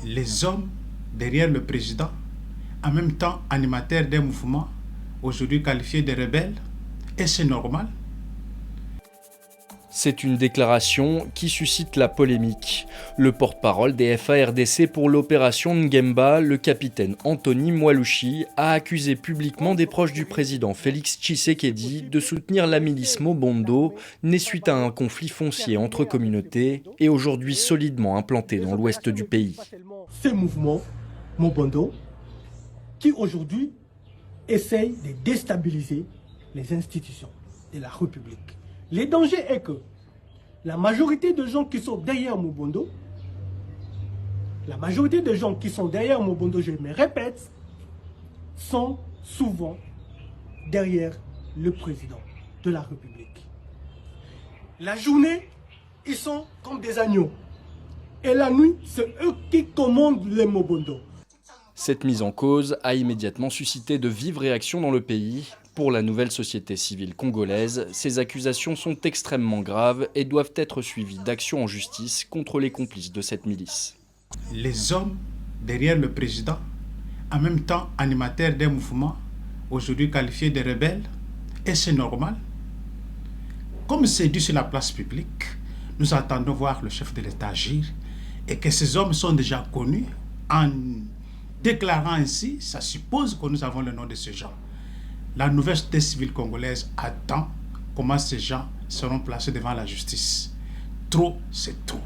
les hommes derrière le président, en même temps animateurs d'un mouvement, aujourd'hui qualifiés de rebelles, et c'est normal. C'est une déclaration qui suscite la polémique. Le porte-parole des FARDC pour l'opération Ngemba, le capitaine Anthony Mwalushi, a accusé publiquement des proches du président Félix Tshisekedi de soutenir la milice Mobondo, née suite à un conflit foncier entre communautés et aujourd'hui solidement implanté dans l'ouest du pays. Ce mouvement Mobondo qui aujourd'hui essaye de déstabiliser les institutions de la République. Le danger est que la majorité de gens qui sont derrière Mobondo, je me répète, sont souvent derrière le président de la République. La journée, ils sont comme des agneaux. Et la nuit, c'est eux qui commandent les Mobondo. Cette mise en cause a immédiatement suscité de vives réactions dans le pays. Pour la nouvelle société civile congolaise, ces accusations sont extrêmement graves et doivent être suivies d'actions en justice contre les complices de cette milice. Les hommes derrière le président, en même temps animateurs d'un mouvement, aujourd'hui qualifiés de rebelles, et c'est normal. Comme c'est dit sur la place publique, nous attendons voir le chef de l'État agir et que ces hommes sont déjà connus. En déclarant ainsi, ça suppose que nous avons le nom de ces gens. La nouvelle société civile congolaise attend comment ces gens seront placés devant la justice. Trop, c'est trop.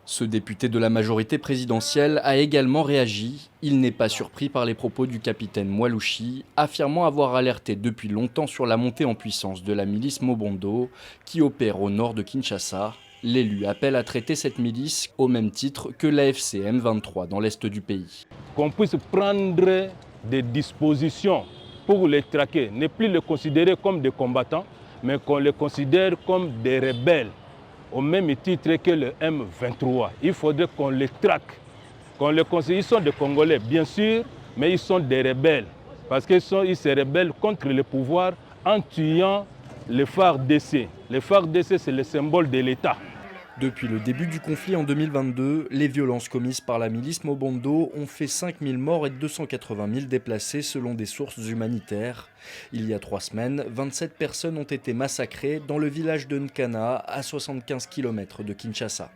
Ce député de la majorité présidentielle a également réagi. Il n'est pas surpris par les propos du capitaine Mwalushi, affirmant avoir alerté depuis longtemps sur la montée en puissance de la milice Mobondo, qui opère au nord de Kinshasa. L'élu appelle à traiter cette milice au même titre que l'AFC M23 dans l'est du pays. Qu'on puisse prendre des dispositions pour les traquer, ne plus les considérer comme des combattants, mais qu'on les considère comme des rebelles, au même titre que le M23. Il faudrait qu'on les traque, qu'on les considère. Ils sont des Congolais, bien sûr, mais ils sont des rebelles, parce qu'ils se rebellent contre le pouvoir en tuant les FARDC. Les FARDC, c'est le symbole de l'État. Depuis le début du conflit en 2022, les violences commises par la milice Mobondo ont fait 5000 morts et 280 000 déplacés selon des sources humanitaires. Il y a 3 semaines, 27 personnes ont été massacrées dans le village de Nkana, à 75 km de Kinshasa.